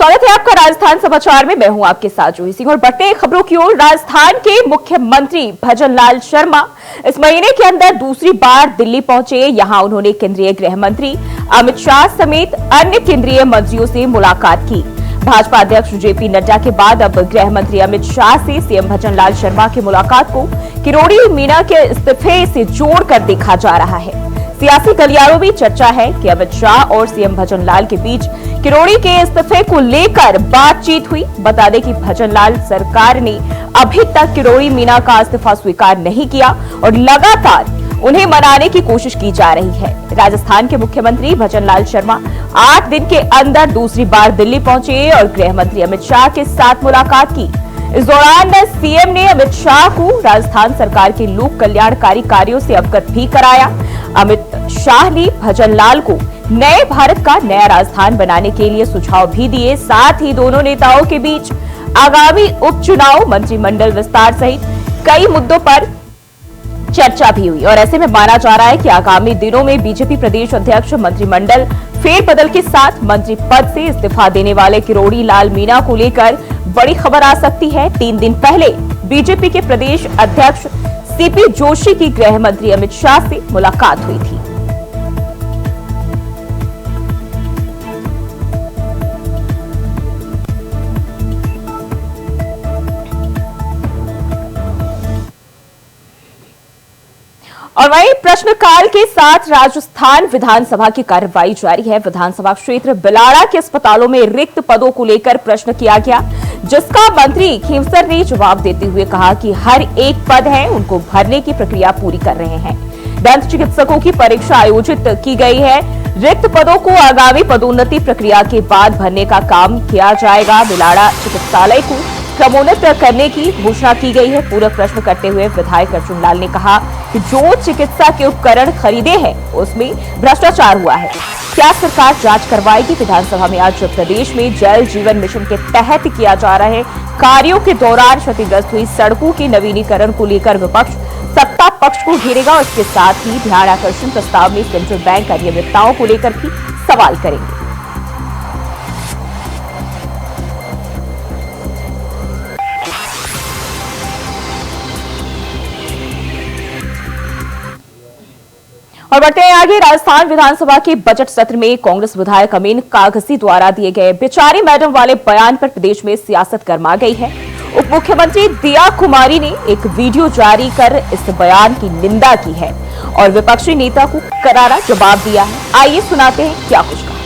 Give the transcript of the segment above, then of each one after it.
स्वागत है आपका राजस्थान समाचार में। मैं हूं आपके साथ जूही सिंह और बढ़ते खबरों की ओर। राजस्थान के मुख्यमंत्री भजनलाल शर्मा इस महीने के अंदर दूसरी बार दिल्ली पहुंचे। यहां उन्होंने केंद्रीय गृह मंत्री अमित शाह समेत अन्य केंद्रीय मंत्रियों से मुलाकात की। भाजपा अध्यक्ष जेपी नड्डा के बाद अब गृह मंत्री अमित शाह से सीएम भजनलाल शर्मा की मुलाकात को किरोड़ी मीणा के इस्तीफे से जोड़कर देखा जा रहा है। सियासी गलियारों में चर्चा है कि अमित शाह और सीएम भजनलाल के बीच किरोड़ी के इस्तीफे को लेकर बातचीत हुई। बता दें कि भजनलाल सरकार ने अभी तक किरोड़ी मीणा का इस्तीफा स्वीकार नहीं किया और लगातार उन्हें मनाने की कोशिश की जा रही है। राजस्थान के मुख्यमंत्री भजनलाल शर्मा 8 दिन के अंदर दूसरी बार दिल्ली पहुंचे और गृह मंत्री अमित शाह के साथ मुलाकात की। इस दौरान सीएम ने अमित शाह को राजस्थान सरकार के लोक कल्याणकारी कार्यों से अवगत भी कराया। अमित शाह ने भजनलाल को नए भारत का नया राजस्थान बनाने के लिए सुझाव भी दिए। साथ ही दोनों नेताओं के बीच आगामी उपचुनाव, मंत्रिमंडल विस्तार सहित कई मुद्दों पर चर्चा भी हुई और ऐसे में माना जा रहा है कि आगामी दिनों में बीजेपी प्रदेश अध्यक्ष मंत्रिमंडल फेरबदल के साथ मंत्री पद से इस्तीफा देने वाले किरोड़ी लाल मीणा को लेकर बड़ी खबर आ सकती है। 3 दिन पहले बीजेपी के प्रदेश अध्यक्ष सीपी जोशी की गृह मंत्री अमित शाह से मुलाकात हुई थी। और वहीं प्रश्नकाल के साथ राजस्थान विधानसभा की कार्रवाई जारी है। विधानसभा क्षेत्र बिलाड़ा के अस्पतालों में रिक्त पदों को लेकर प्रश्न किया गया, जिसका मंत्री खींवसर ने जवाब देते हुए कहा कि हर एक पद है, उनको भरने की प्रक्रिया पूरी कर रहे हैं। दंत चिकित्सकों की परीक्षा आयोजित की गई है। रिक्त पदों को आगामी पदोन्नति प्रक्रिया के बाद भरने का काम किया जाएगा। बिलाड़ा चिकित्सालय को क्रमोन्नत करने की घोषणा की गई है। पूरक प्रश्न करते हुए विधायक अर्जुन लाल ने कहा कि जो चिकित्सा के उपकरण खरीदे हैं उसमें भ्रष्टाचार हुआ है। क्या सरकार जांच करवाएगी? विधानसभा में आज प्रदेश में जल जीवन मिशन के तहत किया जा रहे कार्यों के दौरान क्षतिग्रस्त हुई सड़कों के नवीनीकरण को लेकर विपक्ष सत्ता पक्ष को घेरेगा। इसके साथ ही ध्यान आकर्षण प्रस्ताव में सेंट्रल बैंक अनियमितताओं को लेकर भी सवाल करेंगे। और बढ़ते हैं आगे। राजस्थान विधानसभा के बजट सत्र में कांग्रेस विधायक अमीन कागजी द्वारा दिए गए बेचारी मैडम वाले बयान पर प्रदेश में सियासत गर्मा गई है। उप मुख्यमंत्री दिया कुमारी ने एक वीडियो जारी कर इस बयान की निंदा की है और विपक्षी नेता को करारा जवाब दिया है। आइए सुनाते हैं क्या कुछ कहा।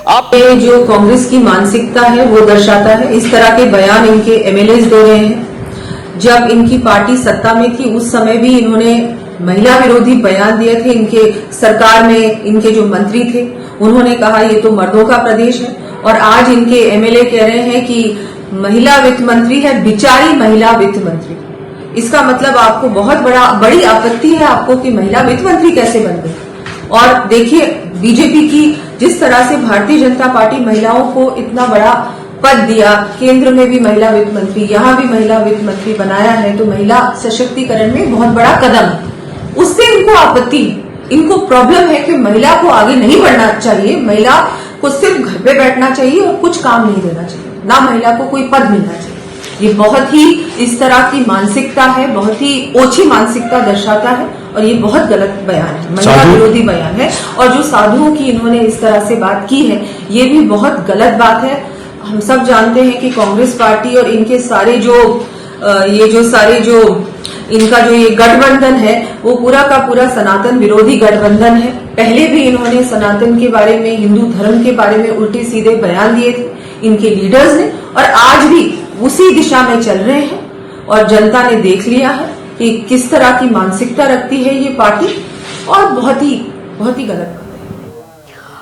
आप जो कांग्रेस की मानसिकता है वो दर्शाता है। इस तरह के बयान इनके एमएलए दे रहे हैं। जब इनकी पार्टी सत्ता में थी उस समय भी इन्होंने महिला विरोधी बयान दिए थे। इनके सरकार में इनके जो मंत्री थे उन्होंने कहा ये तो मर्दों का प्रदेश है, और आज इनके एमएलए कह रहे हैं कि महिला वित्त मंत्री है, बिचारी महिला वित्त मंत्री। इसका मतलब आपको बहुत बड़ी आपत्ति है आपको कि महिला वित्त मंत्री कैसे बन गई। और देखिए बीजेपी की जिस तरह से भारतीय जनता पार्टी महिलाओं को इतना बड़ा पद दिया, केंद्र में भी महिला वित्त मंत्री, यहाँ भी महिला वित्त मंत्री बनाया है, तो महिला सशक्तिकरण में बहुत बड़ा कदम है। उससे इनको आपत्ति, इनको प्रॉब्लम है कि महिला को आगे नहीं बढ़ना चाहिए, महिला को सिर्फ घर पे बैठना चाहिए और कुछ काम नहीं देना चाहिए, ना महिला को कोई पद मिलना चाहिए। ये बहुत ही इस तरह की मानसिकता है, बहुत ही ओछी मानसिकता दर्शाता है और ये बहुत गलत बयान है, महिला विरोधी बयान है। और जो साधुओं की इन्होंने इस तरह से बात की है ये भी बहुत गलत बात है। हम सब जानते हैं कि कांग्रेस पार्टी और इनके सारे इनका जो ये गठबंधन है वो पूरा का पूरा सनातन विरोधी गठबंधन है। पहले भी इन्होंने सनातन के बारे में, हिंदू धर्म के बारे में उल्टे सीधे बयान दिए थे इनके लीडर्स ने, और आज भी उसी दिशा में चल रहे हैं। और जनता ने देख लिया है कि किस तरह की मानसिकता रखती है ये पार्टी, और बहुत ही गलत।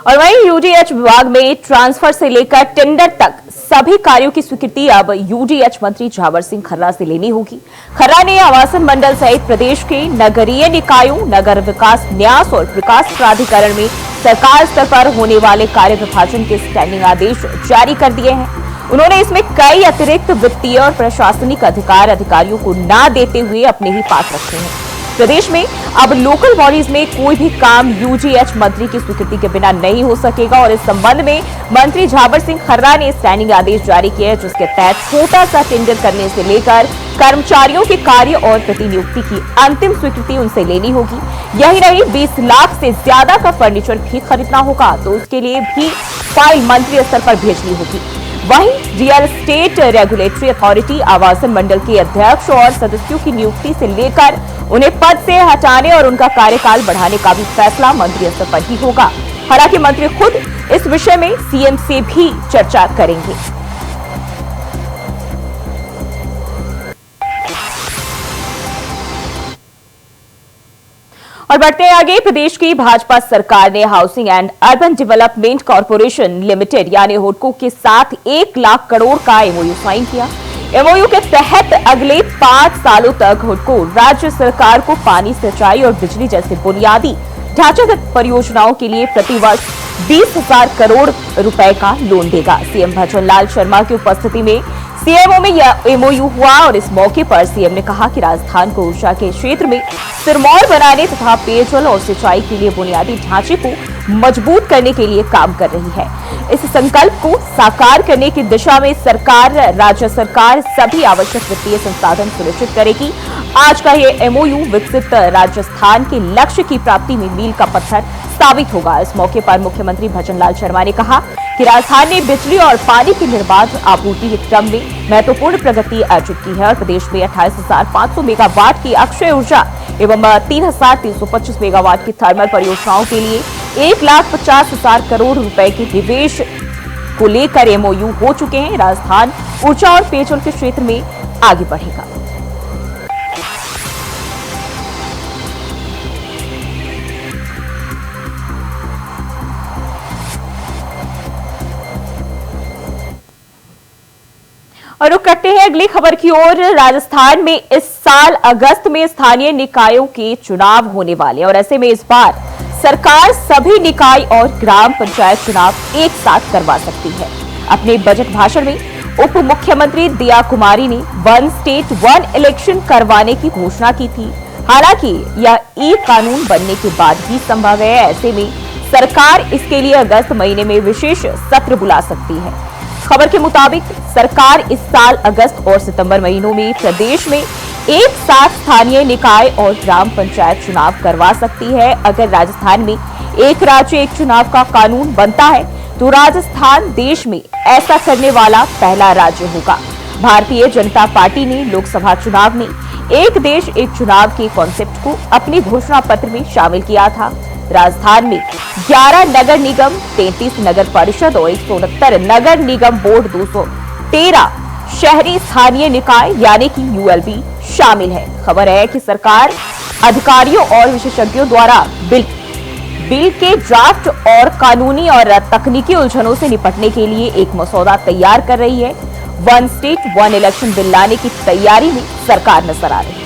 और वहीं यूडीएच विभाग में ट्रांसफर से लेकर टेंडर तक सभी कार्यों की स्वीकृति अब यूडीएच मंत्री झावर सिंह खर्रा से लेनी होगी। खर्रा ने आवासन मंडल सहित प्रदेश के नगरीय निकायों, नगर विकास न्यास और विकास प्राधिकरण में सरकार स्तर पर होने वाले कार्य विभाजन के स्टैंडिंग आदेश जारी कर दिए हैं। उन्होंने इसमें कई अतिरिक्त वित्तीय और प्रशासनिक अधिकारियों को न देते हुए अपने ही पास रखे हैं। प्रदेश में अब लोकल बॉडीज में कोई भी काम यूजीएच मंत्री की स्वीकृति के बिना नहीं हो सकेगा और इस संबंध में मंत्री झाबर सिंह खर्रा ने स्टैंडिंग आदेश जारी किया है, जिसके तहत छोटा सा टेंडर करने से लेकर कर्मचारियों के कार्य और प्रतिनियुक्ति की अंतिम स्वीकृति उनसे लेनी होगी। यही नहीं, 20 लाख से ज्यादा का फर्नीचर भी खरीदना होगा तो उसके लिए भी फाइल मंत्री स्तर पर भेजनी होगी। वहीं रियल एस्टेट रेगुलेटरी अथॉरिटी आवासन मंडल के अध्यक्ष और सदस्यों की नियुक्ति से लेकर उन्हें पद से हटाने और उनका कार्यकाल बढ़ाने का भी फैसला मंत्री स्तर पर ही होगा। हालांकि मंत्री खुद इस विषय में सीएम से भी चर्चा करेंगे। और बढ़ते हैं आगे, प्रदेश की भाजपा सरकार ने housing and urban development corporation limited यानी हुडको के साथ 1 लाख करोड़ का एमओयू साइन किया। एमओयू के तहत अगले 5 सालों तक हुडको राज्य सरकार को पानी, सिंचाई और बिजली जैसे बुनियादी ढांचागत परियोजनाओं के लिए प्रतिवर्ष 20,000 करोड़ रुपए का लोन देगा। सीएम भजनलाल शर्मा की उपस्थिति में सीएमओ में यह एमओयू हुआ और इस मौके पर सीएम ने कहा कि राजस्थान को ऊर्जा के क्षेत्र में सिरमौर बनाने तथा पेयजल और सिंचाई के लिए बुनियादी ढांचे को मजबूत करने के लिए काम कर रही है। इस संकल्प को साकार करने की दिशा में राज्य सरकार सभी आवश्यक वित्तीय संसाधन सुनिश्चित करेगी। आज का ये एमओयू विकसित राजस्थान के लक्ष्य की प्राप्ति में मील का पत्थर साबित होगा। इस मौके पर मुख्यमंत्री भजनलाल शर्मा ने कहा कि राजस्थान ने बिजली और पानी की निर्बाध आपूर्ति के क्रम में महत्वपूर्ण प्रगति अर्जित की है और प्रदेश में 28,500 मेगावाट की अक्षय ऊर्जा एवं 3,325 मेगावाट की थर्मल परियोजनाओं के लिए 1,50,000 करोड़ रुपए के निवेश को लेकर एमओयू हो चुके हैं। राजस्थान ऊर्जा और पेयजल के क्षेत्र में आगे बढ़ेगा। और रुक करते हैं अगली खबर की ओर। राजस्थान में इस साल अगस्त में स्थानीय निकायों के चुनाव होने वाले और ऐसे में इस बार सरकार सभी निकाय और ग्राम पंचायत चुनाव एक साथ करवा सकती है। अपने बजट भाषण में उप मुख्यमंत्री दिया कुमारी ने 1 स्टेट 1 इलेक्शन करवाने की घोषणा की थी। हालांकि यह ई कानून बनने के बाद ही संभव है। ऐसे में सरकार इसके लिए अगस्त महीने में विशेष सत्र बुला सकती है। खबर के मुताबिक सरकार इस साल अगस्त और सितंबर महीनों में प्रदेश में एक साथ स्थानीय निकाय और ग्राम पंचायत चुनाव करवा सकती है। अगर राजस्थान में एक राज्य एक चुनाव का कानून बनता है तो राजस्थान देश में ऐसा करने वाला पहला राज्य होगा। भारतीय जनता पार्टी ने लोकसभा चुनाव में एक देश एक चुनाव के कॉन्सेप्ट को अपने घोषणा पत्र में शामिल किया था। राजस्थान में 11 नगर निगम, 33 नगर परिषद और 169 नगर निगम बोर्ड, 213 शहरी स्थानीय निकाय यानी कि यूएलबी शामिल है। खबर है कि सरकार अधिकारियों और विशेषज्ञों द्वारा बिल के ड्राफ्ट और कानूनी और तकनीकी उलझनों से निपटने के लिए एक मसौदा तैयार कर रही है। 1 स्टेट 1 इलेक्शन बिल लाने की तैयारी में सरकार नजर आ रही है।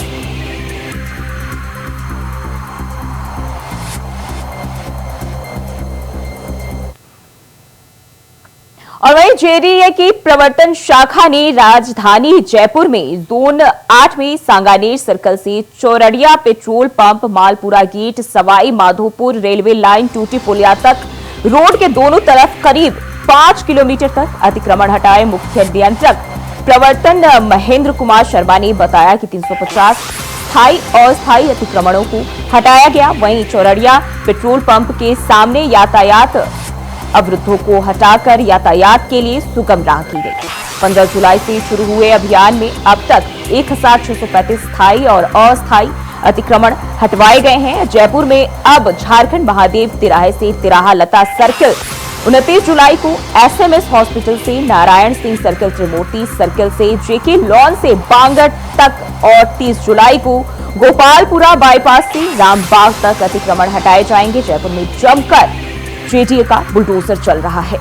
और वहीं जेडीए की प्रवर्तन शाखा ने राजधानी जयपुर में जोन 8 में सांगानेर सर्कल से Chordia petrol pump, Malpura gate, Sawai Madhopur railway line, टूटी पुलिया तक रोड के दोनों तरफ करीब 5 किलोमीटर तक अतिक्रमण हटाए। मुख्य नियंत्रक प्रवर्तन महेंद्र कुमार शर्मा ने बताया कि 350 स्थायी और अस्थायी अतिक्रमणों को हटाया गया। वहीं चौरड़िया पेट्रोल पंप के सामने यातायात अवरुद्धों को हटाकर यातायात के लिए सुगम राह की गई। 15 जुलाई से शुरू हुए अभियान में अब तक 1635 स्थायी और अस्थायी अतिक्रमण हटवाए गए हैं। जयपुर में अब झारखंड महादेव तिराहे से तिराहा लता सर्किल, 29 जुलाई को एसएमएस हॉस्पिटल से नारायण सिंह सर्किल, त्रिमूर्ति सर्किल से जेके लॉन से बांगट तक और 30 जुलाई को गोपालपुरा बाईपास से रामबाग तक अतिक्रमण हटाए जाएंगे। जयपुर में जमकर जेडीए का बुलडोजर चल रहा है।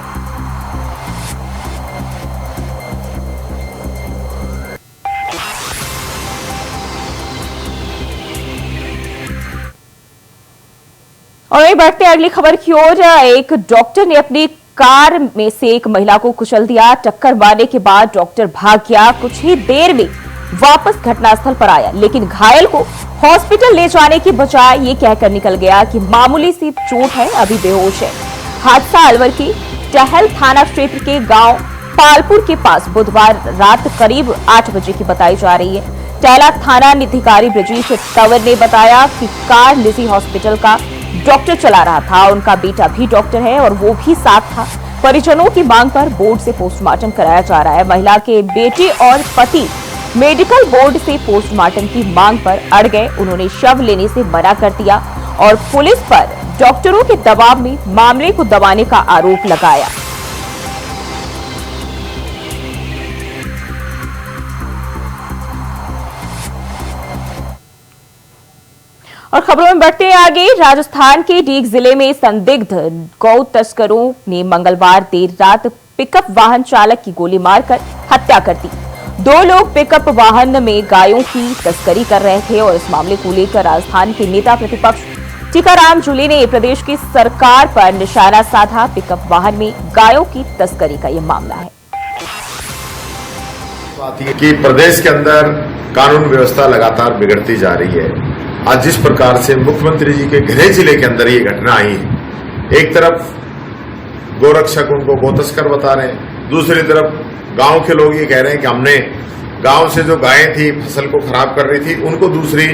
और वहीं बढ़ते अगली खबर की ओर। एक डॉक्टर ने अपनी कार में से एक महिला को कुचल दिया। टक्कर मारने के बाद डॉक्टर भाग गया। कुछ ही देर में वापस घटनास्थल पर आया, लेकिन घायल को हॉस्पिटल ले जाने की बजाय ये कहकर निकल गया कि मामूली सी चोट है, अभी बेहोश है। हादसा अलवर की टहल थाना क्षेत्र के गांव पालपुर के पास बुधवार रात करीब 8 बजे की बताई जा रही है। टहला थाना निधिकारी ब्रजेश तंवर ने बताया कि कार निजी हॉस्पिटल का डॉक्टर चला रहा था। उनका बेटा भी डॉक्टर है और वो भी साथ था। परिजनों की मांग पर बोर्ड से पोस्टमार्टम कराया जा रहा है। महिला के बेटे और पति मेडिकल बोर्ड से पोस्टमार्टम की मांग पर अड़ गए। उन्होंने शव लेने से मना कर दिया और पुलिस पर डॉक्टरों के दबाव में मामले को दबाने का आरोप लगाया। और खबरों में बढ़ते हैं आगे। राजस्थान के डीग जिले में संदिग्ध गौ तस्करों ने मंगलवार देर रात पिकअप वाहन चालक की गोली मारकर हत्या कर दी। 2 लोग पिकअप वाहन में गायों की तस्करी कर रहे थे और इस मामले को लेकर राजस्थान के नेता प्रतिपक्ष टीकाराम जूली ने प्रदेश की सरकार पर निशाना साधा। पिकअप वाहन में गायों की तस्करी का यह मामला है। बात यह कि प्रदेश के अंदर कानून व्यवस्था लगातार बिगड़ती जा रही है। आज जिस प्रकार से मुख्यमंत्री जी के गृह जिले के अंदर ये घटना आई है, एक तरफ गोरक्षक उनको गोतस्कर बता रहे हैं, दूसरी तरफ गांव के लोग ये कह रहे हैं कि हमने गांव से जो गायें थी फसल को खराब कर रही थी उनको दूसरी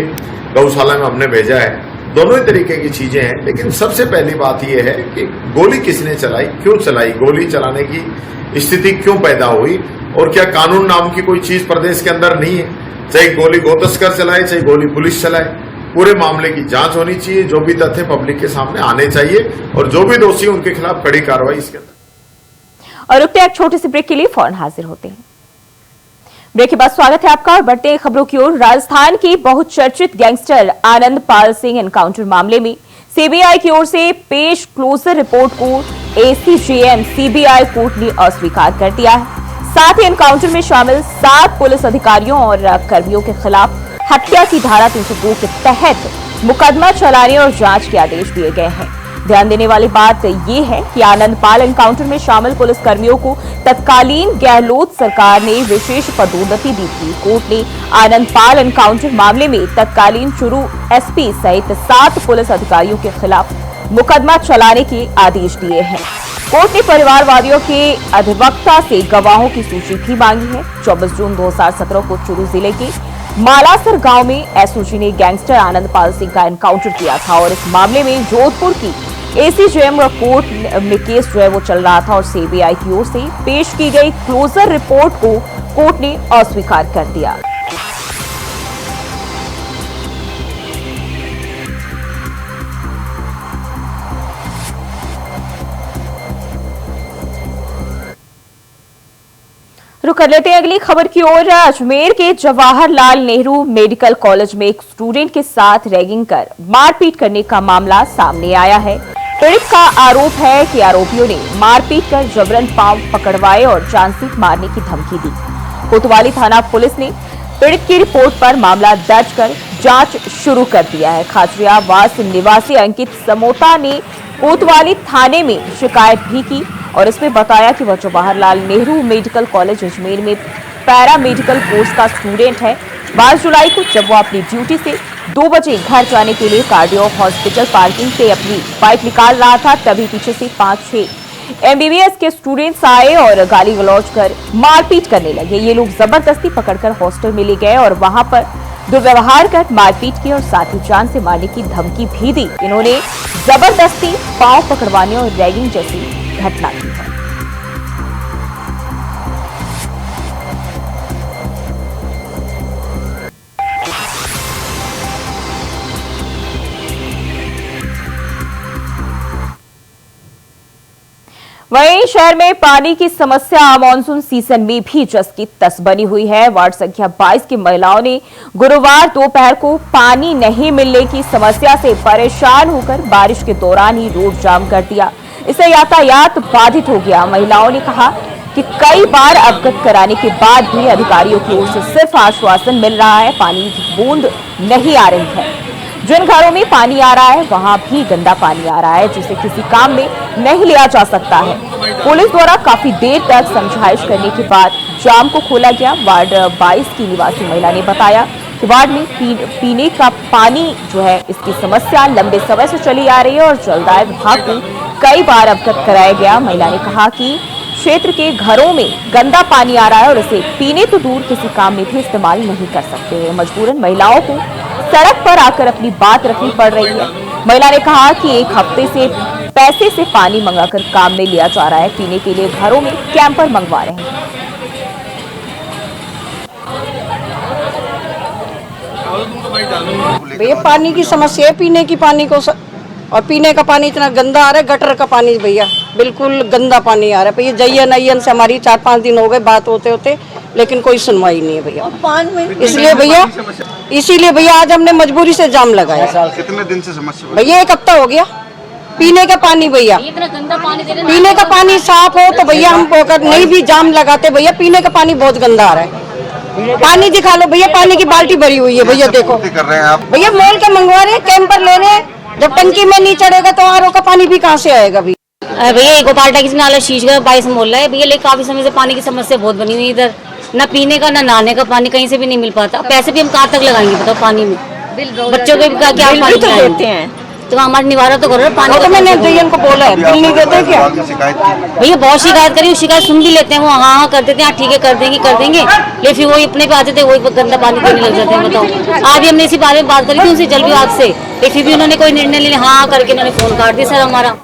गौशाला में हमने भेजा है। दोनों ही तरीके की चीजें हैं, लेकिन सबसे पहली बात यह है कि गोली किसने चलाई, क्यों चलाई, गोली चलाने की स्थिति क्यों पैदा हुई और क्या कानून नाम की कोई चीज प्रदेश के अंदर नहीं है। चाहे गोली गोतस्कर चलाए, चाहे गोली पुलिस चलाए, पूरे मामले की जांच होनी चाहिए। जो भी तथ्य पब्लिक के सामने आने चाहिए और जो भी दोषी उनके खिलाफ कड़ी कार्रवाई इसके अंदर। और रुकते एक छोटे से ब्रेक के लिए फौरन हाजिर होते हैं। ब्रेक के बाद स्वागत है आपका और बढ़ते हैं खबरों की ओर। राजस्थान के बहुचर्चित गैंगस्टर आनंद पाल सिंह एनकाउंटर मामले में सीबीआई की ओर से पेश क्लोजर रिपोर्ट को एसीजेएम सीबीआई कोर्ट ने अस्वीकार कर दिया है। साथ ही एनकाउंटर में शामिल 7 पुलिस अधिकारियों और कर्मियों के खिलाफ हत्या की धारा 302 के तहत मुकदमा चलाने और जांच के आदेश दिए गए हैं। ध्यान देने वाली बात यह है कि आनंद पाल एनकाउंटर में शामिल पुलिस कर्मियों को तत्कालीन गहलोत सरकार ने विशेष पदोन्नति दी थी। कोर्ट ने आनंद पाल एनकाउंटर मामले में तत्कालीन चुरू एसपी सहित 7 पुलिस अधिकारियों के खिलाफ मुकदमा चलाने के आदेश दिए हैं। कोर्ट ने परिवारवादियों के अधिवक्ता से गवाहों की सूची भी मांगी है। 24 जून 2017 को चुरू जिले के मालासर गांव में एसओजी ने गैंगस्टर आनंद पाल सिंह का एनकाउंटर किया था और इस मामले में जोधपुर की एसीजेएम कोर्ट में केस जो है वो चल रहा था और सीबीआई की ओर से पेश की गई क्लोजर रिपोर्ट को कोर्ट ने अस्वीकार कर दिया। रुक कर लेते हैं अगली खबर की ओर। अजमेर के जवाहरलाल नेहरू मेडिकल कॉलेज में एक स्टूडेंट के साथ रैगिंग कर मारपीट करने का मामला सामने आया है। पीड़ित का आरोप है कि आरोपियों ने मारपीट कर जबरन पांव पकड़वाए और जान से मारने की धमकी दी। कोतवाली थाना पुलिस ने पीड़ित की रिपोर्ट पर मामला दर्ज कर जांच शुरू कर दिया है। खाचरियावास निवासी अंकित समोता ने कोतवाली थाने में शिकायत भी की और इसमें बताया कि वह जवाहरलाल नेहरू मेडिकल कॉलेज अजमेर में पैरा मेडिकल कोर्स का स्टूडेंट है। 22 जुलाई को जब वो अपनी ड्यूटी से 2 बजे घर जाने के लिए कार्डियो हॉस्पिटल पार्किंग से अपनी बाइक निकाल रहा था, तभी पीछे से 5-6 एमबीबीएस के स्टूडेंट्स आए और गाली गलौज कर मारपीट करने लगे। ये लोग जबरदस्ती पकड़कर हॉस्टल में ले गए और वहां पर दुर्व्यवहार कर मारपीट की और साथ ही जान से मारने की धमकी भी दी। इन्होंने जबरदस्ती पांव पकड़वाने और रैगिंग जैसी घटना की है। वहीं शहर में पानी की समस्या मानसून सीजन में भी जस की तस बनी हुई है। वार्ड संख्या 22 की महिलाओं ने गुरुवार दोपहर को पानी नहीं मिलने की समस्या से परेशान होकर बारिश के दौरान ही रोड जाम कर दिया। इससे यातायात बाधित हो गया। महिलाओं ने कहा कि कई बार अवगत कराने के बाद भी अधिकारियों की ओर से सिर्फ आश्वासन मिल रहा है, पानी की बूंद नहीं आ रही है। जिन घरों में पानी आ रहा है वहां भी गंदा पानी आ रहा है, जिसे किसी काम में नहीं लिया जा सकता है। पुलिस द्वारा काफी देर तक समझाइश करने के बाद जाम को खोला गया। वार्ड 22 की निवासी महिला ने बताया कि वार्ड में पीने का पानी जो है, इसकी समस्या लंबे समय से चली आ रही है और जलदाय विभाग को कई बार अवगत कराया गया। महिला ने कहा कि क्षेत्र के घरों में गंदा पानी आ रहा है और इसे पीने तो दूर किसी काम में भी इस्तेमाल नहीं कर सकते। मजबूरन महिलाओं को सड़क पर आकर अपनी बात रखनी पड़ रही है। महिला ने कहा कि एक हफ्ते से पैसे से पानी मंगाकर काम में लिया जा रहा है। पीने के लिए घरों में कैंपर मंगवा रहे हैं। भैया पानी की समस्या है, पीने की पानी को और पीने का पानी इतना गंदा आ रहा है। गटर का पानी भैया बिल्कुल गंदा पानी आ रहा है। भैया जयन अयन से हमारी 4-5 दिन हो गए बात होते होते, लेकिन कोई सुनवाई नहीं है भैया। इसीलिए भैया आज हमने मजबूरी से जाम लगाया। कितने दिन से समस्या? भैया 1 हफ्ता हो गया। पीने का पानी भैया, पीने का पानी साफ हो तो भैया हम नहीं भी जाम लगाते। भैया पीने का पानी बहुत गंदा आ रहा है। पानी दिखा लो भैया, पानी की बाल्टी भरी हुई है भैया, देखो कर रहे हैं आप? भैया मोल के मंगवा रहे हैं, कैंपर ले रहे हैं। जब टंकी में नहीं चढ़ेगा तो आरओ का पानी भी कहाँ से आएगा भैया? भैया गोपाल टैक्स नाला शीश का 22 मोहल्ला है भैया, लेकिन काफी समय से पानी की समस्या बहुत बनी हुई इधर। न पीने का न नहाने का पानी कहीं से भी नहीं मिल पाता। पैसे भी हम कहाँ तक लगाएंगे बताओ पानी में? बच्चों के क्या क्या पानी तो देते हैं, तो हमारा निवारण तो करो पानी। तो मैंने जयन को बोला है, बिल नहीं देते क्या भैया? बहुत शिकायत करी, शिकायत सुन भी लेते हैं वो, हाँ कर देते हैं, ठीक है कर देंगे लेकिन फिर वही अपने पे आते थे, वही गंदा पानी पीने लग जाते हैं। बताओ आज भी हमने इसी बारे में बात करी थी उनसे जल विभाग से, लेकिन फिर भी उन्होंने कोई निर्णय ले लिया, हाँ करके उन्होंने फोन काट दिया सर हमारा।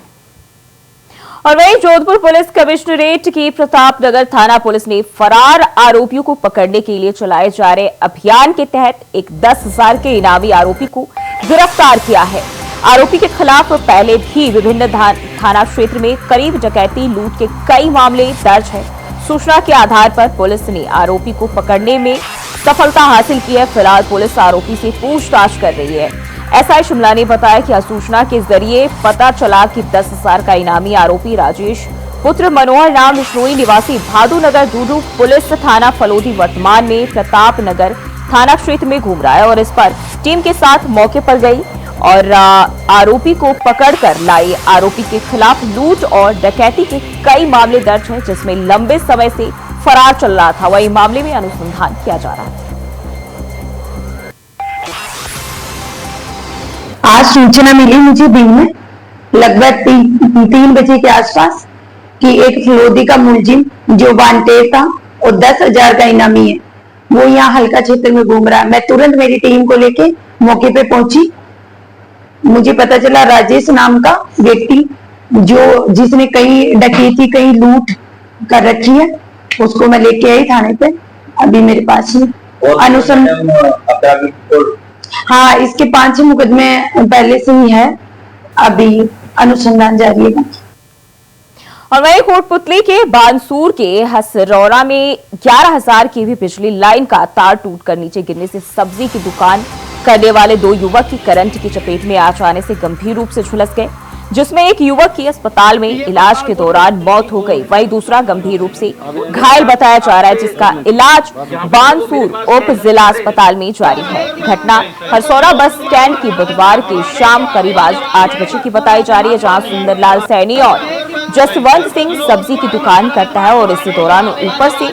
और वहीं जोधपुर पुलिस कमिश्नरेट की प्रतापनगर थाना पुलिस ने फरार आरोपियों को पकड़ने के लिए चलाए जा रहे अभियान के तहत एक 10,000 के इनामी आरोपी को गिरफ्तार किया है। आरोपी के खिलाफ पहले भी विभिन्न थाना क्षेत्र में करीब डकैती लूट के कई मामले दर्ज है। सूचना के आधार पर पुलिस ने आरोपी को पकड़ने में सफलता हासिल की है। फिलहाल पुलिस आरोपी से पूछताछ कर रही है। एसआई शिमला ने बताया कि सूचना के जरिए पता चला कि 10,000 का इनामी आरोपी राजेश पुत्र मनोहर नाम विष्णोई निवासी भादू नगर दूडू पुलिस थाना फलोदी वर्तमान में प्रताप नगर थाना क्षेत्र में घूम रहा है और इस पर टीम के साथ मौके पर गई और आरोपी को पकड़कर लाई। आरोपी के खिलाफ लूट और डकैती के कई मामले दर्ज हैं, जिसमें लंबे समय से फरार चल रहा था। वही मामले में अनुसंधान किया जा रहा है। आज सूचना मिली मुझे दिन में लगभग 3 बजे के आसपास कि एक फलोदी का मुलजिम जो वांटेड था और 10,000 का इनामी है, वो यहाँ हल्का क्षेत्र में घूम रहा है। मैं तुरंत मेरी टीम को लेके मौके पे पहुंची। मुझे पता चला राजेश नाम का व्यक्ति जिसने कई डकैती कई लूट कर रखी है, उसको मैं लेके आई थाने पे। अभी मेरे पास ही अनुसंधान, हाँ इसके 5 मुकदमे पहले से ही है, अभी अनुसंधान जारी है। और वहीं कोटपुतली के बानसूर के हसरौरा में 11,000 की बिजली लाइन का तार टूटकर नीचे गिरने से सब्जी की दुकान करने वाले 2 युवक की करंट की चपेट में आ जाने से गंभीर रूप से झुलस गए, जिसमें एक युवक की अस्पताल में इलाज के दौरान मौत हो गई। वहीं दूसरा गंभीर रूप से घायल बताया जा रहा है, जिसका इलाज बानसूर उप जिला अस्पताल में जारी है। घटना हरसौरा बस स्टैंड की बुधवार की शाम करीब 8 बजे की बताई जा रही है, जहां सुंदरलाल सैनी और जसवंत सिंह सब्जी की दुकान करता है और इस दौरान ऊपर से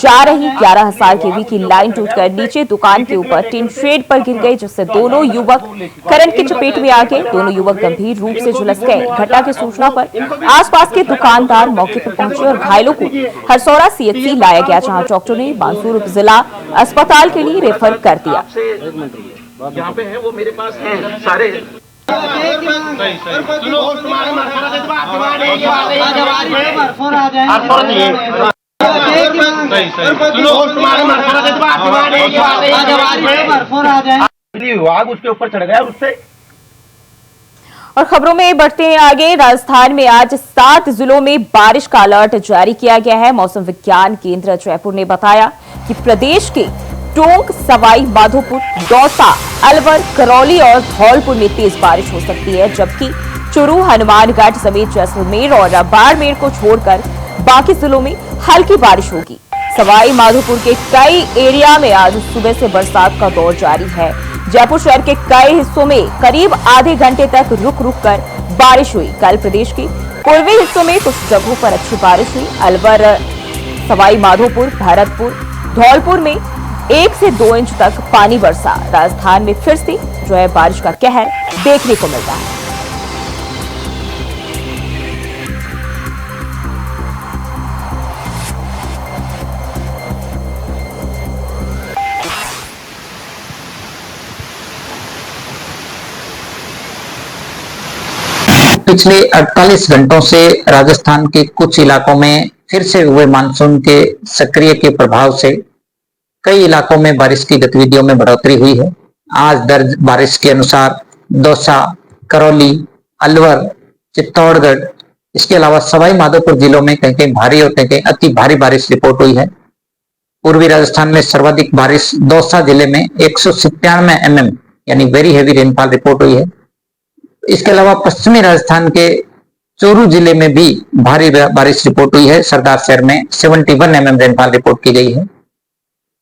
जा रही 11,000 केवी की लाइन टूटकर नीचे दुकान के ऊपर टीन शेड पर गिर गई, जिससे दोनों युवक करंट की चपेट में आ गए। दोनों युवक गंभीर रूप से झुलस गए। घटना की सूचना पर आसपास के दुकानदार मौके पर पहुंचे और घायलों को हरसौरा सीएचसी लाया गया, जहां डॉक्टर ने बानसूर उप जिला अस्पताल के लिए रेफर कर दिया। यहाँ पे है वो मेरे पास है सारे विभाग उसके ऊपर चढ़ गया उससे। और खबरों में बढ़ते हैं आगे। राजस्थान में आज 7 जिलों में बारिश का अलर्ट जारी किया गया है। मौसम विज्ञान केंद्र जयपुर ने बताया कि प्रदेश के टोंक, सवाई माधोपुर, दौसा, अलवर, करौली और धौलपुर में तेज बारिश हो सकती है, जबकि चुरू, हनुमानगढ़ समेत जैसलमेर और बाड़मेर को छोड़कर बाकी जिलों में हल्की बारिश होगी। सवाई माधोपुर के कई एरिया में आज सुबह से बरसात का दौर जारी है, जयपुर शहर के कई हिस्सों में करीब आधे घंटे तक रुक रुक कर बारिश हुई। कल प्रदेश के पूर्वी हिस्सों में कुछ जगहों पर अच्छी बारिश हुई। अलवर, सवाई माधोपुर, भरतपुर, धौलपुर में 1 से 2 इंच तक पानी बरसा। राजस्थान में फिर से जो है बारिश का कहर देखने को मिल रहा है। पिछले 48 घंटों से राजस्थान के कुछ इलाकों में फिर से हुए मानसून के सक्रिय के प्रभाव से कई इलाकों में बारिश की गतिविधियों में बढ़ोतरी हुई है। आज दर्ज बारिश के अनुसार दौसा, करौली, अलवर, चित्तौड़गढ़, इसके अलावा सवाई माधोपुर जिलों में कहीं कहीं भारी और कहीं कहीं अति भारी बारिश रिपोर्ट हुई है। पूर्वी राजस्थान में सर्वाधिक बारिश दौसा जिले में 197 mm यानी वेरी हेवी रेनफॉल रिपोर्ट हुई है। इसके अलावा पश्चिमी राजस्थान के चोरू जिले में भी भारी बारिश रिपोर्ट हुई है। सरदार शहर में 71 mm रेनफॉल रिपोर्ट की गई है।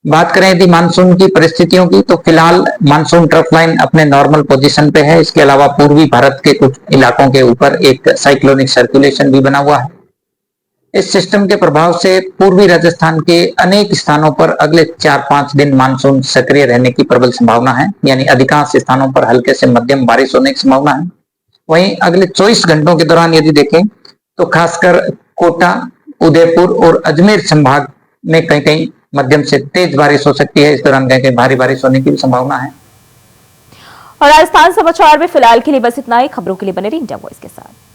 बात करें यदि मानसून की परिस्थितियों की, तो फिलहाल मानसून ट्रफ लाइन अपने नॉर्मल पोजीशन पे है। इसके अलावा पूर्वी भारत के कुछ इलाकों के ऊपर एक साइक्लोनिक सर्कुलेशन भी बना हुआ है। इस सिस्टम के प्रभाव से पूर्वी राजस्थान के अनेक स्थानों पर अगले 4-5 दिन मानसून सक्रिय रहने की प्रबल संभावना है, यानी अधिकांश स्थानों पर हल्के से मध्यम बारिश होने की संभावना है। वहीं अगले 24 घंटों के दौरान यदि देखें तो खासकर कोटा, उदयपुर और अजमेर संभाग में कहीं कहीं मध्यम से तेज बारिश हो सकती है। इस दौरान कहीं कहीं भारी बारिश होने की भी संभावना है। और राजस्थान समाचार में फिलहाल के लिए बस इतना ही। खबरों के लिए बने रहिए इंडिया वॉइस के साथ।